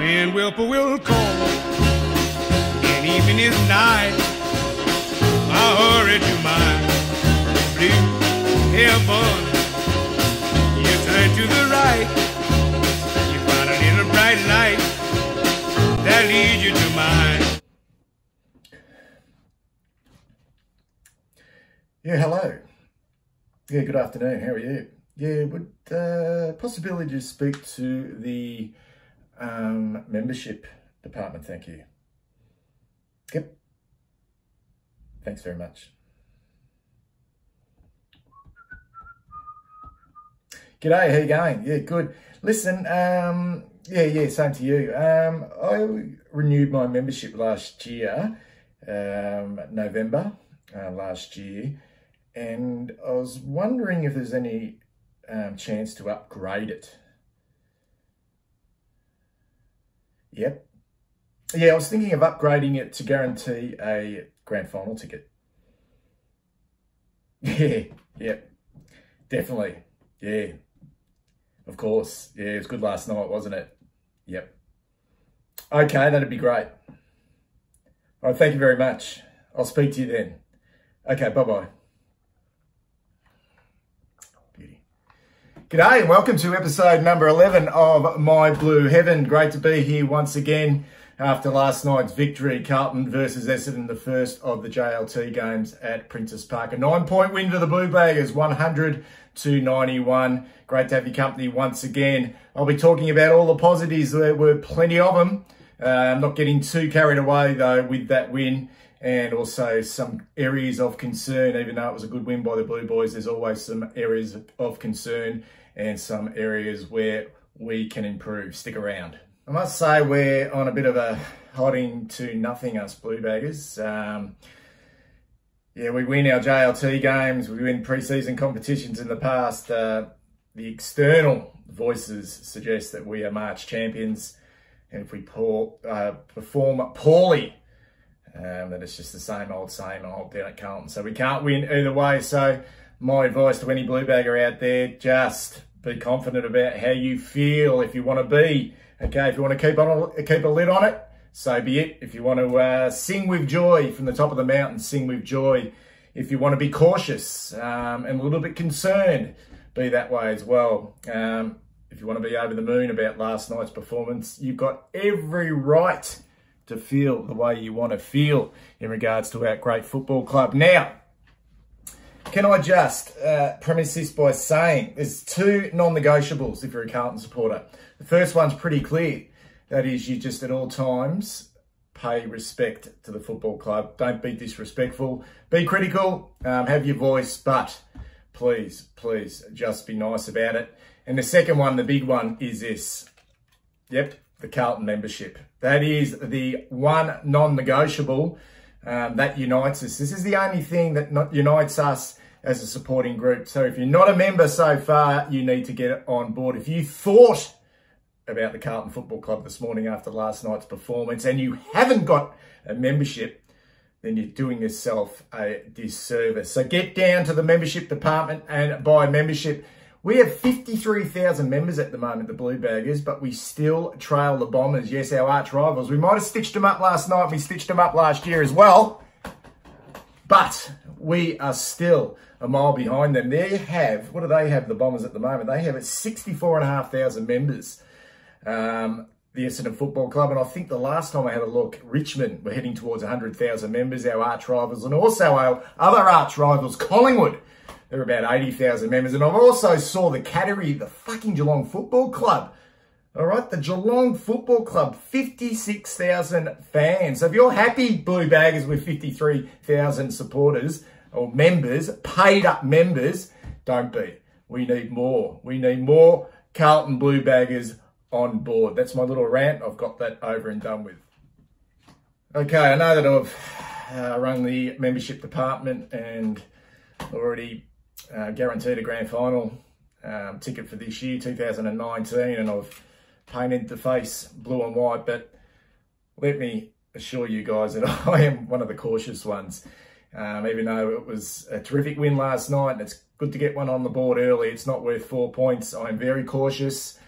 when whippoorwill call, and even is night, I hurry to my blue heaven. You turn to the right, you find a little bright light that leads you to mine. Yeah, hello. Yeah, good afternoon. How are you? Yeah, would possibility to speak to the membership department, thank you. Yep. Thanks very much. G'day, how you going? Yeah, good. Listen, yeah, same to you. I renewed my membership last year, November last year, and I was wondering if there's any chance to upgrade it. Yep. Yeah, I was thinking of upgrading it to guarantee a grand final ticket. Yeah, yep, definitely. Yeah, of course. Yeah, it was good last night, wasn't it? Yep. Okay, that'd be great. All right, thank you very much. I'll speak to you then. Okay, bye-bye. G'day and welcome to episode number 11 of My Blue Heaven. Great to be here once again after last night's victory, Carlton versus Essendon, the first of the JLT games at Princess Park. A 9-point win to the Blue Baggers, 100-91. Great to have your company once again. I'll be talking about all the positives. There were plenty of them. Not getting too carried away though with that win, and also some areas of concern. Even though it was a good win by the Blue Boys, there's always some areas of concern and some areas where we can improve. Stick around. I must say we're on a bit of a hiding to nothing, us Blue Baggers. Yeah, we win our JLT games, we win pre-season competitions in the past. The external voices suggest that we are March champions, and if we perform poorly, that it's just the same old down at Carlton. So we can't win either way. So my advice to any Blue Bagger out there, just be confident about how you feel. If you want to be, okay, if you want to keep a lid on it, so be it. If you want to sing with joy from the top of the mountain, sing with joy. If you want to be cautious and a little bit concerned, be that way as well. If you want to be over the moon about last night's performance, you've got every right to feel the way you want to feel in regards to our great football club. Now, can I just premise this by saying there's two non-negotiables if you're a Carlton supporter. The first one's pretty clear. That is, you just at all times pay respect to the football club. Don't be disrespectful. Be critical, have your voice, but please, just be nice about it. And the second one, the big one, is this. Yep, the Carlton membership. That is the one non-negotiable that unites us. This is the only thing that unites us as a supporting group. So if you're not a member so far, you need to get on board. If you thought about the Carlton Football Club this morning after last night's performance and you haven't got a membership, then you're doing yourself a disservice. So get down to the membership department and buy membership. We have 53,000 members at the moment, the Blue Baggers, but we still trail the Bombers. Yes, our arch rivals. We might have stitched them up last night. We stitched them up last year as well. But we are still a mile behind them. They have, what do they have, the Bombers at the moment? They have 64,500 members, the Essendon Football Club. And I think the last time I had a look, Richmond were heading towards 100,000 members, our arch rivals, and also our other arch rivals, Collingwood. They're about 80,000 members. And I've also saw the category, the fucking Geelong Football Club. All right, the Geelong Football Club, 56,000 fans. So if you're happy, Blue Baggers, with 53,000 supporters or members, paid up members, don't be. We need more. We need more Carlton Blue Baggers on board. That's my little rant. I've got that over and done with. Okay, I know that I've rung the membership department and already guaranteed a grand final ticket for this year, 2019, and I've painted the face blue and white, but let me assure you guys that I am one of the cautious ones. Even though it was a terrific win last night and it's good to get one on the board early, it's not worth 4 points. I'm very cautious.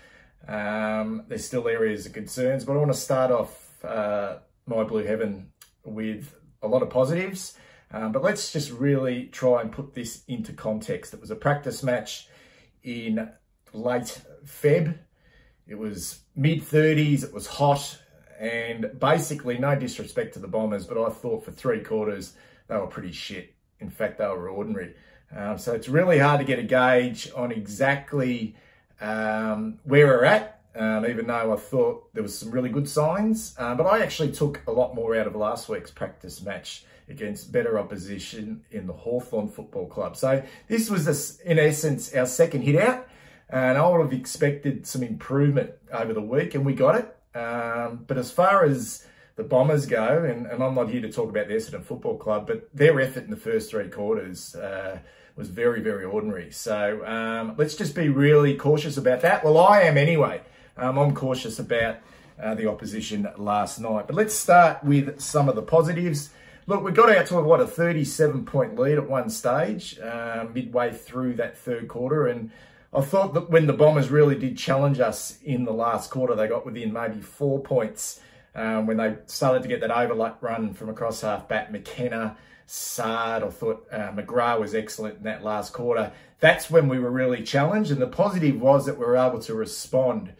There's still areas of concerns, but I want to start off my Blue Heaven with a lot of positives. But let's just really try and put this into context. It was a practice match in late Feb. It was mid-30s, it was hot, and basically, no disrespect to the Bombers, but I thought for 3 quarters, they were pretty shit. In fact, they were ordinary. So it's really hard to get a gauge on exactly where we're at, even though I thought there was some really good signs. But I actually took a lot more out of last week's practice match against better opposition in the Hawthorn Football Club. So this was, in essence, our second hit out. And I would have expected some improvement over the week, and we got it. But as far as the Bombers go, and I'm not here to talk about the Essendon Football Club, but their effort in the first 3 quarters was very, very ordinary. So let's just be really cautious about that. Well, I am anyway. I'm cautious about the opposition last night. But let's start with some of the positives. Look, we got out to, what, a 37-point lead at one stage, midway through that 3rd quarter. And I thought that when the Bombers really did challenge us in the last quarter, they got within maybe 4 points when they started to get that overlap run from across half-back. McKenna, Sard, I thought McGrath was excellent in that last quarter. That's when we were really challenged. And the positive was that we were able to respond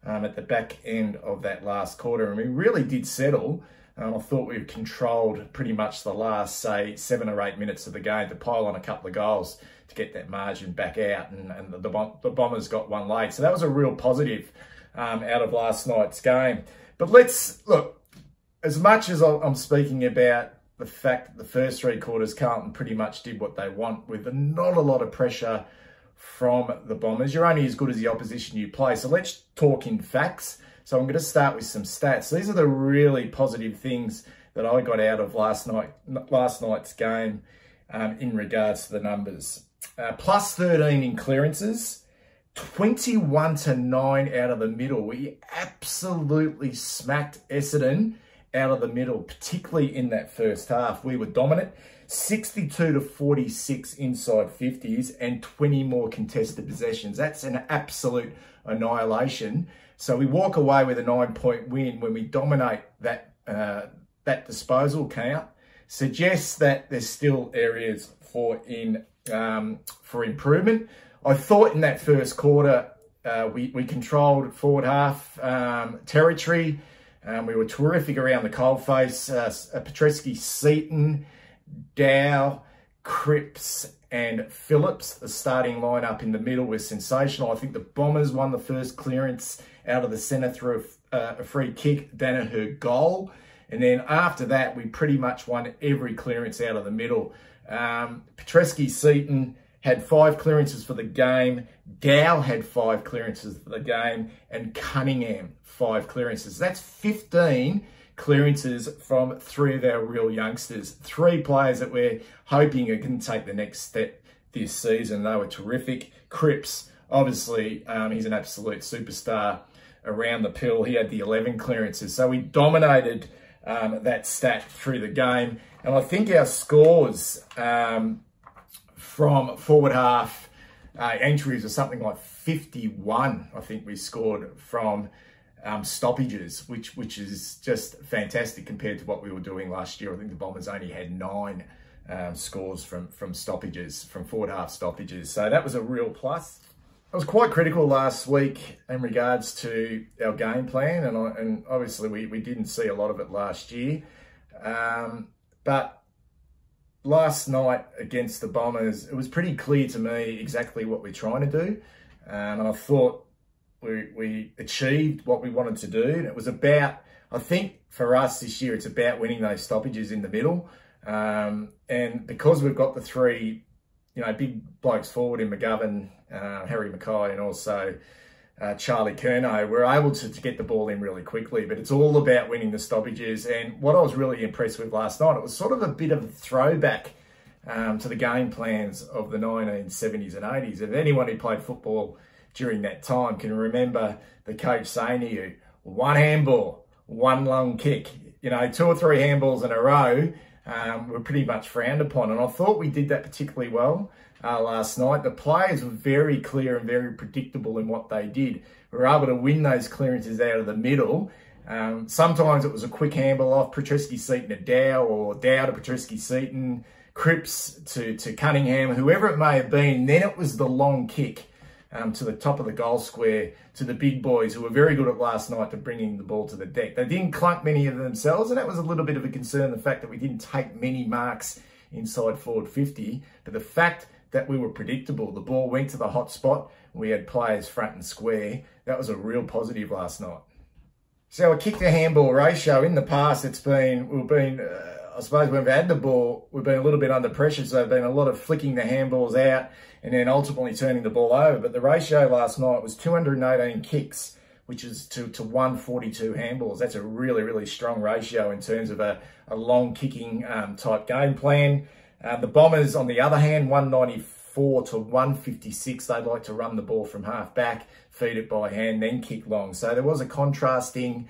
at the back end of that last quarter. And we really did settle. I thought we controlled pretty much the last, say, 7 or 8 minutes of the game to pile on a couple of goals to get that margin back out. And the Bombers got one late. So that was a real positive out of last night's game. But let's, look, as much as I'm speaking about the fact that the first 3 quarters, Carlton pretty much did what they want with not a lot of pressure from the Bombers. You're only as good as the opposition you play. So let's talk in facts. So I'm going to start with some stats. These are the really positive things that I got out of last night's game in regards to the numbers. Plus 13 in clearances, 21-9 out of the middle. We absolutely smacked Essendon out of the middle, particularly in that first half. We were dominant, 62-46 inside 50s and 20 more contested possessions. That's an absolute annihilation. So we walk away with a 9-point win when we dominate that disposal count. Suggests that there's still areas for improvement. I thought in that first quarter we controlled forward half territory. We were terrific around the coalface. Petreski, Seaton, Dow, Cripps and Phillips, the starting lineup in the middle, was sensational. I think the Bombers won the first clearance out of the centre through a free kick, Danaher goal. And then after that, we pretty much won every clearance out of the middle. Petreski, Seaton had 5 clearances for the game. Dow had 5 clearances for the game. And Cunningham, 5 clearances. That's 15 clearances from 3 of our real youngsters. 3 players that we're hoping are going to take the next step this season. They were terrific. Cripps, obviously, he's an absolute superstar around the pill. He had the 11 clearances. So we dominated that stat through the game. And I think our scores from forward half entries are something like 51, I think we scored from stoppages, which is just fantastic compared to what we were doing last year. I think the Bombers only had 9 scores from stoppages, from forward half stoppages. So that was a real plus. I was quite critical last week in regards to our game plan, and obviously we didn't see a lot of it last year. But last night against the Bombers, it was pretty clear to me exactly what we're trying to do. And I thought we achieved what we wanted to do. And it was about, I think for us this year, it's about winning those stoppages in the middle. And because we've got the 3, big blokes forward in McGovern, Harry Mackay, and also Charlie Curnow, we're able to get the ball in really quickly. But it's all about winning the stoppages. And what I was really impressed with last night, it was sort of a bit of a throwback to the game plans of the 1970s and 80s. If anyone who played football during that time can remember the coach saying to you, 1 handball, 1 long kick, 2 or 3 handballs in a row were pretty much frowned upon. And I thought we did that particularly well last night. The players were very clear and very predictable in what they did. we were able to win those clearances out of the middle. Sometimes it was a quick handball off Petreski-Seaton to Dow, or Dow to Petreski-Seaton, Cripps to Cunningham, whoever it may have been. Then it was the long kick to the top of the goal square to the big boys, who were very good at last night to bringing the ball to the deck. They didn't clunk many of themselves, and that was a little bit of a concern, the fact that we didn't take many marks inside forward 50, but the fact that we were predictable, the ball went to the hot spot, we had players front and square, that was a real positive last night. So a kick to handball ratio, in the past I suppose when we've had the ball, we've been a little bit under pressure, so there's been a lot of flicking the handballs out and then ultimately turning the ball over. But the ratio last night was 218 kicks, which is to 142 handballs. That's a really, really strong ratio in terms of a long kicking type game plan. The Bombers, on the other hand, 194 to 156. They'd like to run the ball from half back, feed it by hand, then kick long. So there was a contrasting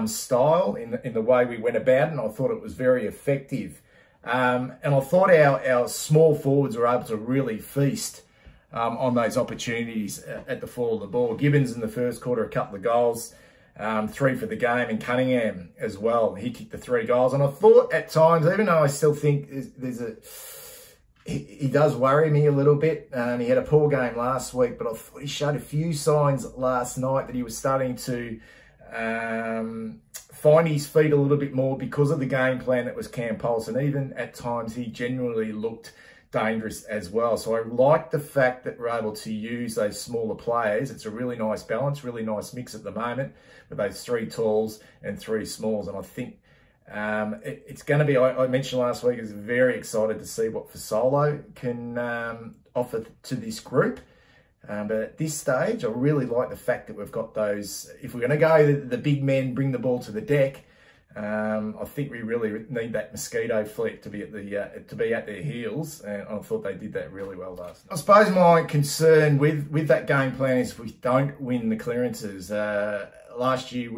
style in the way we went about it, and I thought it was very effective. And I thought our small forwards were able to really feast on those opportunities at the fall of the ball. Gibbons in the first quarter, a couple of goals, 3 for the game, and Cunningham as well. He kicked the 3 goals. And I thought at times, even though I still think he does worry me a little bit. He had a poor game last week, but I thought he showed a few signs last night that he was starting to find his feet a little bit more because of the game plan that was Cam Pulse, and even at times he genuinely looked dangerous as well. So I like the fact that we're able to use those smaller players. It's a really nice balance, really nice mix at the moment with those 3 talls and 3 smalls, and I think it's going to be, I mentioned last week, I was very excited to see what Fasolo can offer to this group. But at this stage, I really like the fact that we've got those. If we're going to go the big men, bring the ball to the deck, I think we really need that mosquito fleet to be at their heels, and I thought they did that really well last night. I suppose my concern with that game plan is if we don't win the clearances. Last year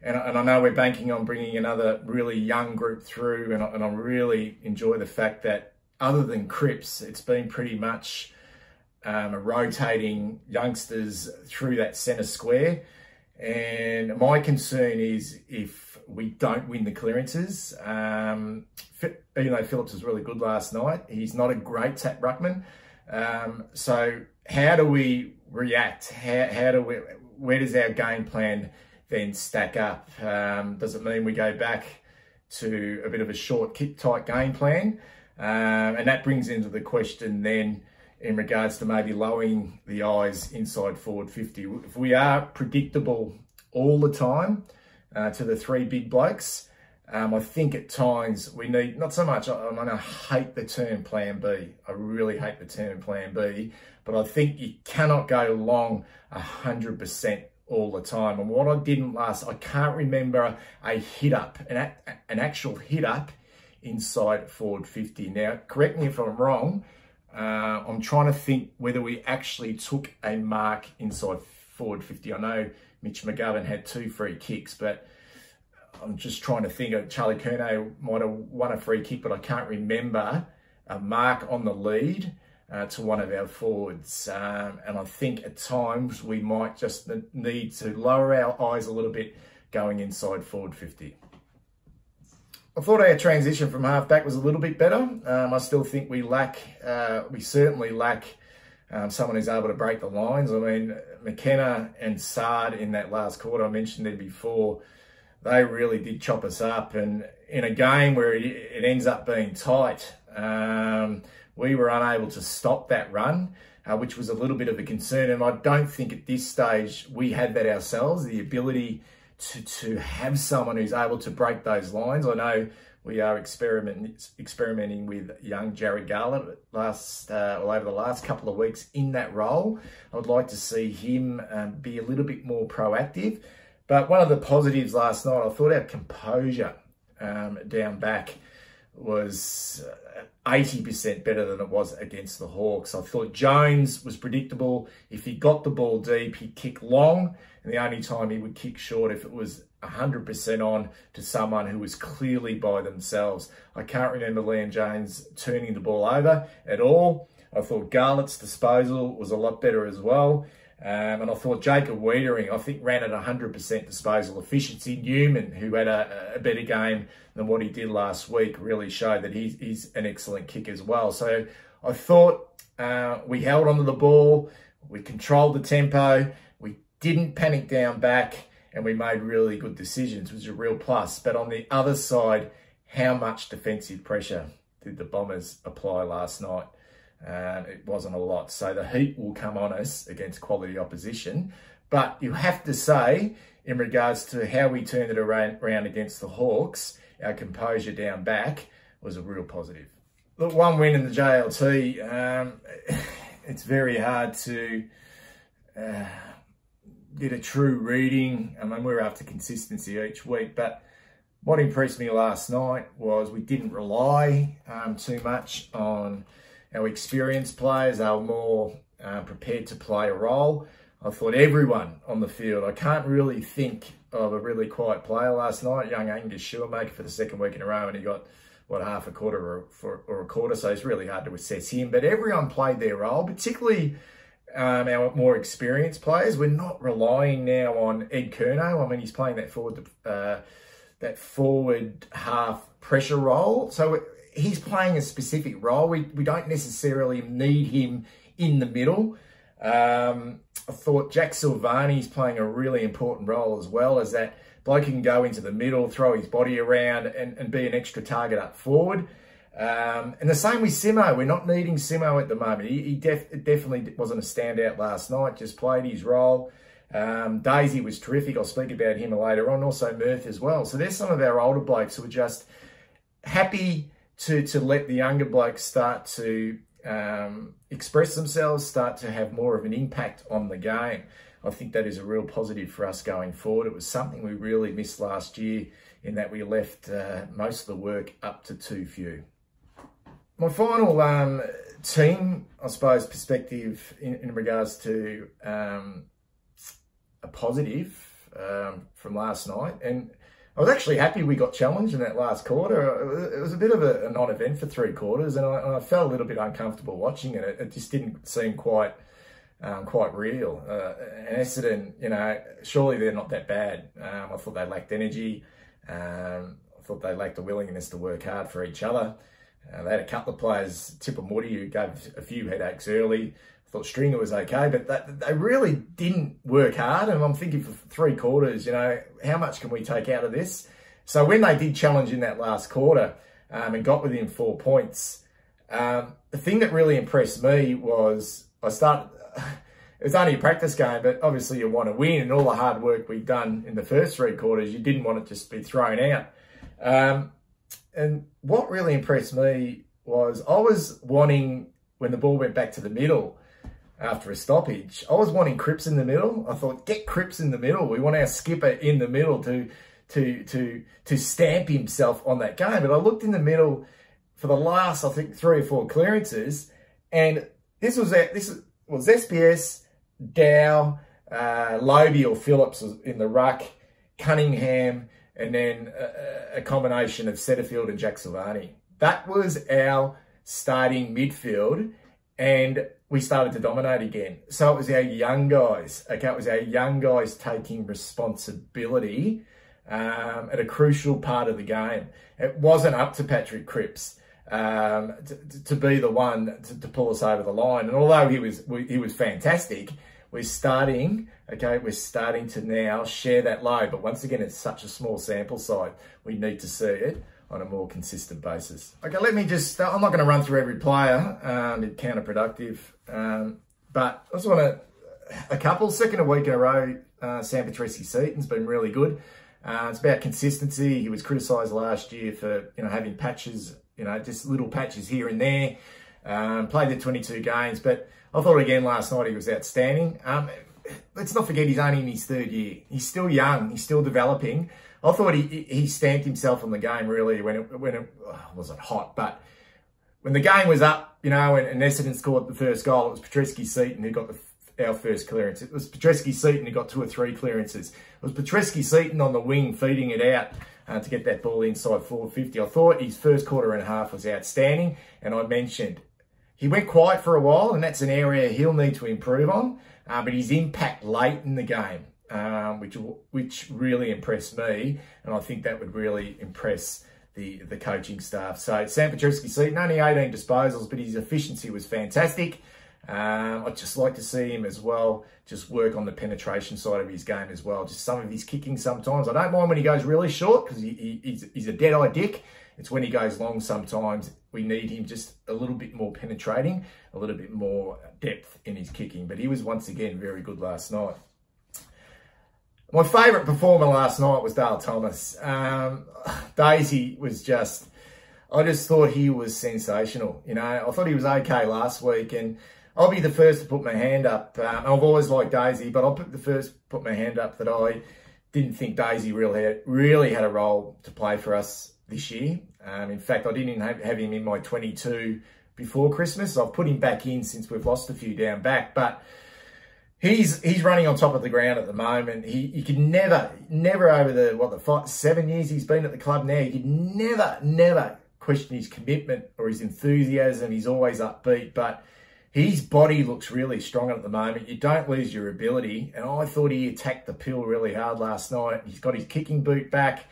and I know we're banking on bringing another really young group through, and I really enjoy the fact that other than Cripps, it's been pretty much rotating youngsters through that centre square. And my concern is if we don't win the clearances, even though Phillips was really good last night, he's not a great tap ruckman. So how do we react? Where does our game plan then stack up? Does it mean we go back to a bit of a short kick type game plan? And that brings into the question then, in regards to maybe lowering the eyes inside forward 50. If we are predictable all the time to the 3 big blokes, I think at times we need, not so much, I hate the term plan B. I really hate the term plan B, but I think you cannot go long 100% all the time. And what I didn't I can't remember a hit up, an actual hit up inside forward 50. Now, correct me if I'm wrong, I'm trying to think whether we actually took a mark inside forward 50. I know Mitch McGovern had 2 free kicks, but I'm just trying to think of Charlie Curnow might have won a free kick, but I can't remember a mark on the lead to one of our forwards. And I think at times we might just need to lower our eyes a little bit going inside forward 50. I thought our transition from half-back was a little bit better. I still think we certainly lack someone who's able to break the lines. I mean, McKenna and Sard in that last quarter, I mentioned there before, they really did chop us up. And in a game where it ends up being tight, we were unable to stop that run, which was a little bit of a concern. And I don't think at this stage we had that ourselves, the ability to have someone who's able to break those lines. I know we are experimenting with young Jared Garlett over the last couple of weeks in that role. I would like to see him be a little bit more proactive. But one of the positives last night, I thought our composure down back was 80% better than it was against the Hawks. I thought Jones was predictable. If he got the ball deep, he'd kick long. And the only time he would kick short if it was 100% on to someone who was clearly by themselves. I can't remember Liam Jones turning the ball over at all. I thought Garlett's disposal was a lot better as well. And I thought Jacob Wiedering, I think, ran at 100% disposal efficiency. Newman, who had a better game than what he did last week, really showed that he's an excellent kick as well. So I thought we held onto the ball, we controlled the tempo, we didn't panic down back, and we made really good decisions, which is a real plus. But on the other side, how much defensive pressure did the Bombers apply last night? It wasn't a lot. So the heat will come on us against quality opposition. But you have to say, in regards to how we turned it around against the Hawks, our composure down back was a real positive. Look, one win in the JLT, it's very hard to get a true reading. I mean, we're after consistency each week, but what impressed me last night was we didn't rely too much on our experienced players. They were more prepared to play a role. I thought everyone on the field, I can't really think of a really quiet player last night. Young Angus Shoemaker for the second week in a row, and he got, what, half a quarter or a quarter, so it's really hard to assess him. But everyone played their role, particularly our more experienced players. We're not relying now on Ed Curnow. I mean, he's playing that forward half pressure role. So he's playing a specific role. We don't necessarily need him in the middle. I thought Jack Silvani's playing a really important role as well, as that bloke who can go into the middle, throw his body around and be an extra target up forward. And the same with Simo. We're not needing Simo at the moment. He definitely wasn't a standout last night, just played his role. Daisy was terrific. I'll speak about him later on. Also Murph as well. So there's some of our older blokes who are just happy to let the younger blokes start to express themselves, start to have more of an impact on the game. I think that is a real positive for us going forward. It was something we really missed last year, in that we left most of the work up to too few. My final team, I suppose, perspective in regards to a positive from last night, and I was actually happy we got challenged in that last quarter. It was a bit of a non-event for 3 quarters, and I felt a little bit uncomfortable watching it. It just didn't seem quite real. And Essendon, you know, surely they're not that bad. I thought they lacked energy. I thought they lacked the willingness to work hard for each other. They had a couple of players, Tipper Moody, who gave a few headaches early. I thought Stringer was okay, but they really didn't work hard. And I'm thinking, for 3 quarters, you know, how much can we take out of this? So when they did challenge in that last quarter and got within 4 points, the thing that really impressed me was it was only a practice game, but obviously you want to win, and all the hard work we've done in the first 3 quarters, you didn't want it to just be thrown out. And what really impressed me was, I was wanting, when the ball went back to the middle after a stoppage, I was wanting Cripps in the middle. I thought, get Cripps in the middle. We want our skipper in the middle to stamp himself on that game. But I looked in the middle for the last, I think, 3 or 4 clearances, and this was SPS, Dow, Lobie or Phillips was in the ruck, Cunningham, and then a combination of Setterfield and Jack Silvani. That was our starting midfield, and we started to dominate again. So it was our young guys, okay? It was our young guys taking responsibility at a crucial part of the game. It wasn't up to Patrick Cripps to be the one to pull us over the line. And although he was fantastic, we're starting to now share that load. But once again, it's such a small sample size. We need to see it on a more consistent basis. Okay, let me just, I'm not going to run through every player, it's counterproductive. But I just want a couple, second week in a row, Sam Petreski-Seaton's been really good. It's about consistency. He was criticised last year for, having patches, just little patches here and there. Played the 22 games, but I thought again last night he was outstanding. Let's not forget he's only in his 3rd year. He's still young. He's still developing. I thought he stamped himself on the game really when it wasn't hot, but when the game was up, and Essendon scored the first goal, it was Petreski-Seaton who got our first clearance. It was Petreski-Seaton who got 2 or 3 clearances. It was Petreski-Seaton on the wing feeding it out to get that ball inside 450. I thought his first quarter and a half was outstanding, and I mentioned he went quiet for a while, and that's an area he'll need to improve on. but his impact late in the game, which really impressed me, and I think that would really impress the coaching staff. So Sam Petrevski-Seton, only 18 disposals, but his efficiency was fantastic. I'd just like to see him as well just work on the penetration side of his game as well. Just some of his kicking sometimes. I don't mind when he goes really short because he's a dead-eye dick. It's when he goes long sometimes we need him just a little bit more penetrating, a little bit more depth in his kicking. But he was once again very good last night. My favourite performer last night was Dale Thomas. Daisy was just, I just thought he was sensational. You know, I thought he was okay last week, and I'll be the first to put my hand up. I've always liked Daisy, but I'll put my hand up that I didn't think Daisy really had a role to play for us this year. In fact, I didn't even have him in my 22 before Christmas. I've put him back in since we've lost a few down back, but he's running on top of the ground at the moment. He could never over the 7 years he's been at the club now, he could never question his commitment or his enthusiasm. He's always upbeat, but his body looks really strong at the moment. You don't lose your ability. And I thought he attacked the pill really hard last night. He's got his kicking boot back.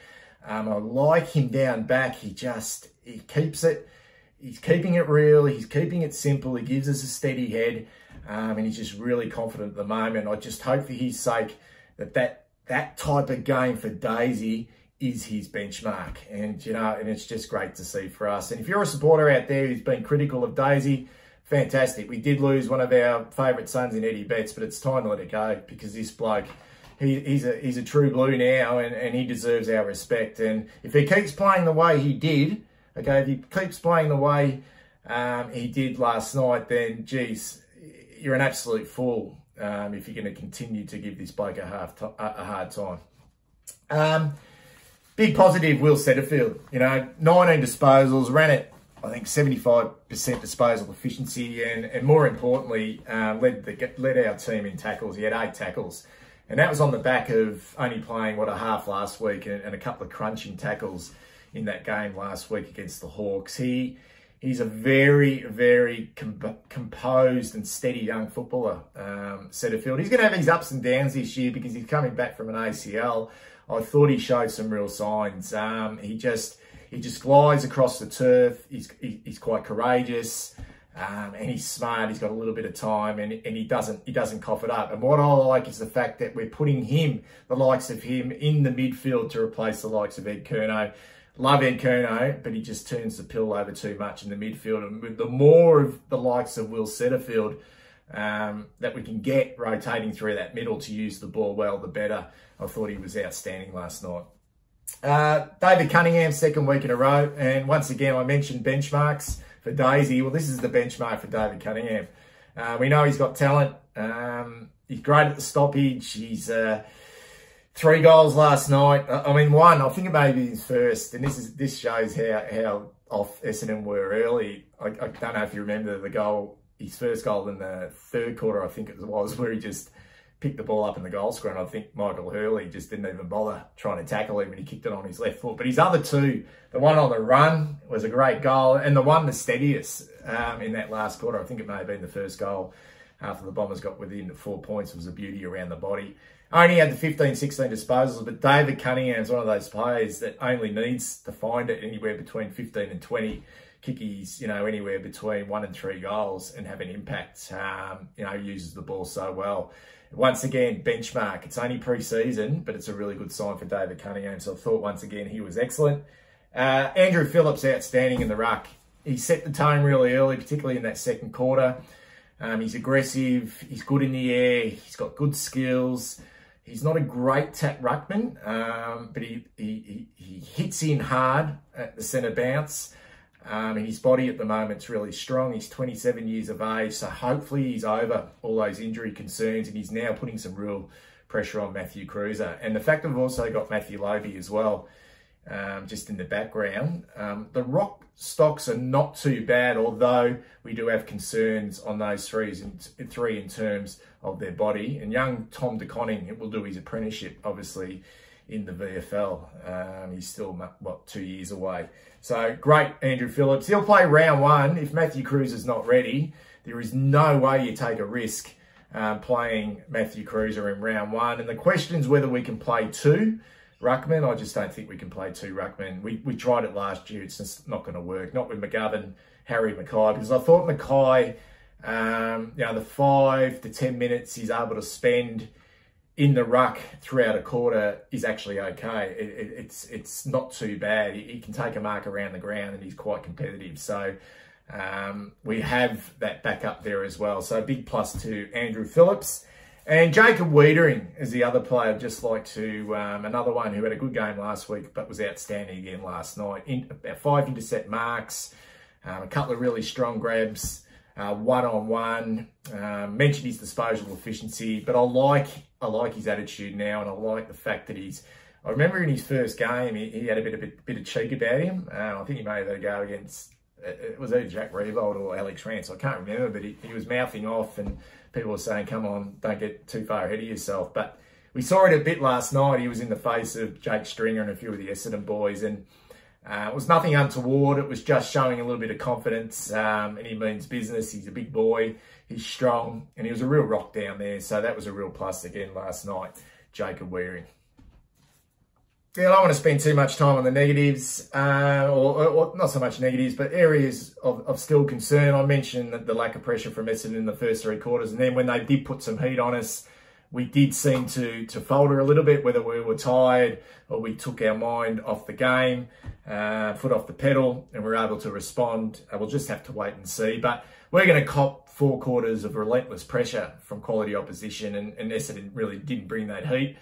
I like him down back. He keeps it. He's keeping it real. He's keeping it simple. He gives us a steady head. And he's just really confident at the moment. I just hope for his sake that type of game for Daisy is his benchmark. And, you know, and it's just great to see for us. And if you're a supporter out there who's been critical of Daisy, fantastic. We did lose one of our favourite sons in Eddie Betts, but it's time to let it go because this bloke, he's a true blue now, and he deserves our respect. And if he keeps playing the way he did, okay, if he keeps playing the way he did last night, then, geez, you're an absolute fool if you're going to continue to give this bloke a hard time. Big positive, Will Setterfield. You know, 19 disposals, ran it, I think, 75% disposal efficiency, and more importantly, led our team in tackles. He had 8 tackles. And that was on the back of only playing, a half last week and a couple of crunching tackles in that game last week against the Hawks. He's a very, very composed and steady young footballer, Setterfield. He's going to have his ups and downs this year because he's coming back from an ACL. I thought he showed some real signs. He just glides across the turf. He's quite courageous, and he's smart. He's got a little bit of time, and he doesn't cough it up. And what I like is the fact that we're putting the likes of him, in the midfield to replace the likes of Ed Curnow. Love Ed Curnow, but he just turns the pill over too much in the midfield. And with the more of the likes of Will Setterfield that we can get rotating through that middle to use the ball well, the better. I thought he was outstanding last night. David Cunningham, second week in a row. And once again, I mentioned benchmarks for Daisy. Well, this is the benchmark for David Cunningham. We know he's got talent. He's great at the stoppage. He's 3 goals last night. I mean, one, I think it may be his first. And this shows how off Essendon were early. I don't know if you remember the goal, his first goal in the third quarter, I think it was, where he just picked the ball up in the goal square, and I think Michael Hurley just didn't even bother trying to tackle him, and he kicked it on his left foot. But his other 2, the one on the run was a great goal, and the one the steadiest in that last quarter, I think it may have been the first goal after the Bombers got within 4 points, was a beauty around the body. Only had the 15, 16 disposals, but David Cunningham's one of those players that only needs to find it anywhere between 15 and 20 kickies, you know, anywhere between 1 and 3 goals, and have an impact. You know, uses the ball so well. Once again, benchmark. It's only pre-season, but it's a really good sign for David Cunningham. So I thought once again he was excellent. Andrew Phillips, outstanding in the ruck. He set the tone really early, particularly in that second quarter. He's aggressive. He's good in the air. He's got good skills. He's not a great tap ruckman, but he hits in hard at the centre bounce. And his body at the moment is really strong. He's 27 years of age, so hopefully he's over all those injury concerns, and he's now putting some real pressure on Matthew Cruiser. And the fact that we've also got Matthew Lobey as well, just in the background. The rock stocks are not too bad, although we do have concerns on those three in terms of their body. And young Tom De Conning will do his apprenticeship, obviously, in the VFL. He's still, 2 years away. So, great, Andrew Phillips. He'll play round 1. If Matthew Cruiser's not ready, there is no way you take a risk playing Matthew Cruiser in round 1. And the question's whether we can play 2 ruckman. I just don't think we can play 2 ruckman. We tried it last year. It's just not going to work. Not with McGovern, Harry Mackay, because I thought Mackay, the 5 to 10 minutes he's able to spend in the ruck throughout a quarter is actually okay. It's not too bad. He can take a mark around the ground and he's quite competitive. So we have that back up there as well. So big plus to Andrew Phillips. And Jacob Wiedering is the other player I'd just like to, another one who had a good game last week but was outstanding again last night. About 5 intercept marks, a couple of really strong grabs, one-on-one. Mentioned his disposal efficiency, but I like his attitude now, and I like the fact that I remember in his first game, he had a bit of cheek about him. I think he may have had a go against, it was either Jack Revolt or Alex Rance, I can't remember, but he was mouthing off and people were saying, come on, don't get too far ahead of yourself. But we saw it a bit last night. He was in the face of Jake Stringer and a few of the Essendon boys, and it was nothing untoward. It was just showing a little bit of confidence, and he means business. He's a big boy, he's strong, and he was a real rock down there. So that was a real plus again last night, Jacob Wearing. Yeah, I don't want to spend too much time on the negatives, or not so much negatives, but areas of still concern. I mentioned the lack of pressure from Essendon in the first 3 quarters, and then when they did put some heat on us, we did seem to falter a little bit, whether we were tired or we took our mind off the game, foot off the pedal, and we were able to respond. We'll just have to wait and see. But we're going to cop 4 quarters of relentless pressure from quality opposition, and Essendon really didn't bring that heat.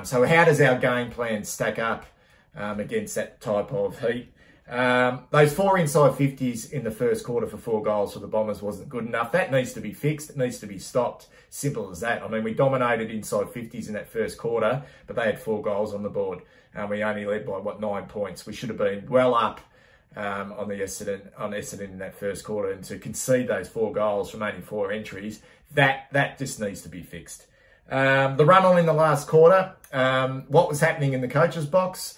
So how does our game plan stack up against that type of heat? Those 4 inside 50s in the first quarter for 4 goals for the Bombers wasn't good enough. That needs to be fixed. It needs to be stopped. Simple as that. I mean, we dominated inside 50s in that first quarter, but they had 4 goals on the board. We only led by, 9 points. We should have been well up on Essendon in that first quarter, and to concede those 4 goals from only 4 entries, that just needs to be fixed. The run on in the last quarter, what was happening in the coach's box?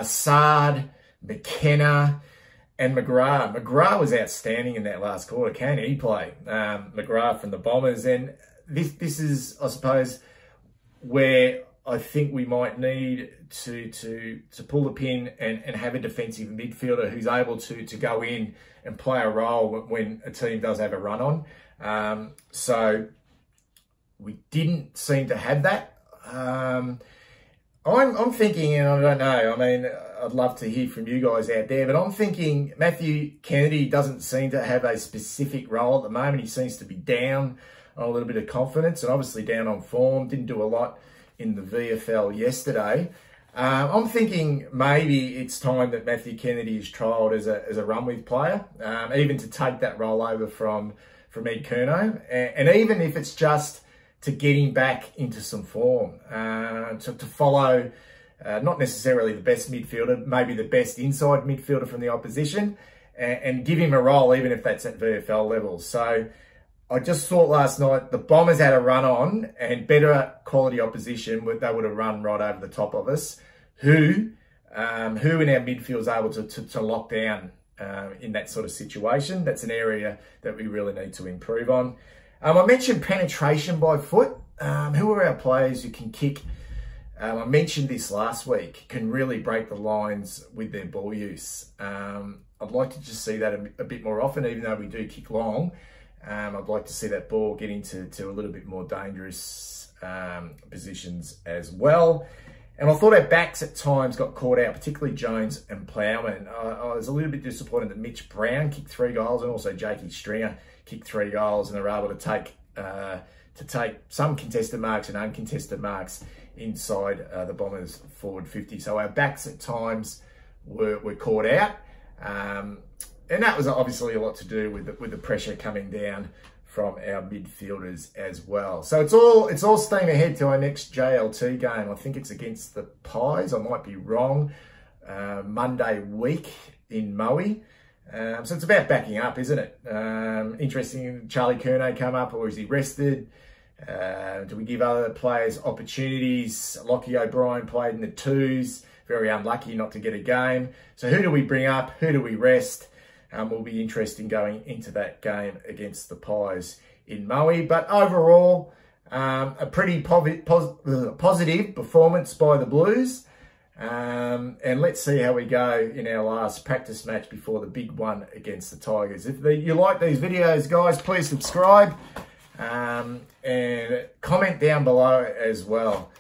Sard, McKenna, and McGrath. McGrath was outstanding in that last quarter. Can he play? McGrath from the Bombers. And this is, I suppose, where I think we might need to pull the pin and have a defensive midfielder who's able to go in and play a role when a team does have a run on. So we didn't seem to have that. I'm thinking, and I don't know, I mean, I'd love to hear from you guys out there, but I'm thinking Matthew Kennedy doesn't seem to have a specific role at the moment. He seems to be down on a little bit of confidence and obviously down on form. Didn't do a lot in the VFL yesterday. I'm thinking maybe it's time that Matthew Kennedy is trialled as a run-with player, even to take that role over from Ed Curnow. And even if it's just to get him back into some form, to follow not necessarily the best midfielder, maybe the best inside midfielder from the opposition, and give him a role, even if that's at VFL level. So I just thought last night the Bombers had a run on, and better quality opposition, they would have run right over the top of us. Who in our midfield is able to lock down in that sort of situation? That's an area that we really need to improve on. I mentioned penetration by foot. Who are our players who can kick? I mentioned this last week, can really break the lines with their ball use. I'd like to just see that a bit more often, even though we do kick long. I'd like to see that ball get into a little bit more dangerous positions as well. And I thought our backs at times got caught out, particularly Jones and Plowman. I was a little bit disappointed that Mitch Brown kicked 3 goals and also Jakey Stringer kicked 3 goals, and they were able to take some contested marks and uncontested marks inside the Bombers' forward 50. So our backs at times were caught out. And that was obviously a lot to do with the pressure coming down from our midfielders as well. So it's all steam ahead to our next JLT game. I think it's against the Pies. I might be wrong. Monday week in Moe. So it's about backing up, isn't it? Interesting, Charlie Curnow come up, or is he rested? Do we give other players opportunities? Lockie O'Brien played in the 2s. Very unlucky not to get a game. So who do we bring up? Who do we rest? Will be interesting going into that game against the Pies in Moe. But overall, a pretty positive performance by the Blues. And let's see how we go in our last practice match before the big one against the Tigers. If you like these videos, guys, please subscribe and comment down below as well.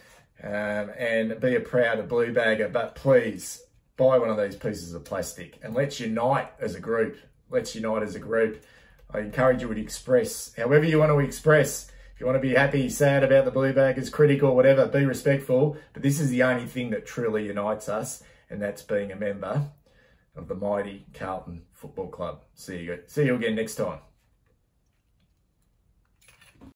And be a proud blue bagger, but please buy one of these pieces of plastic and let's unite as a group. Let's unite as a group. I encourage you to express however you want to express. If you want to be happy, sad about the blue baggers, critical, whatever, be respectful. But this is the only thing that truly unites us, and that's being a member of the mighty Carlton Football Club. See you again next time.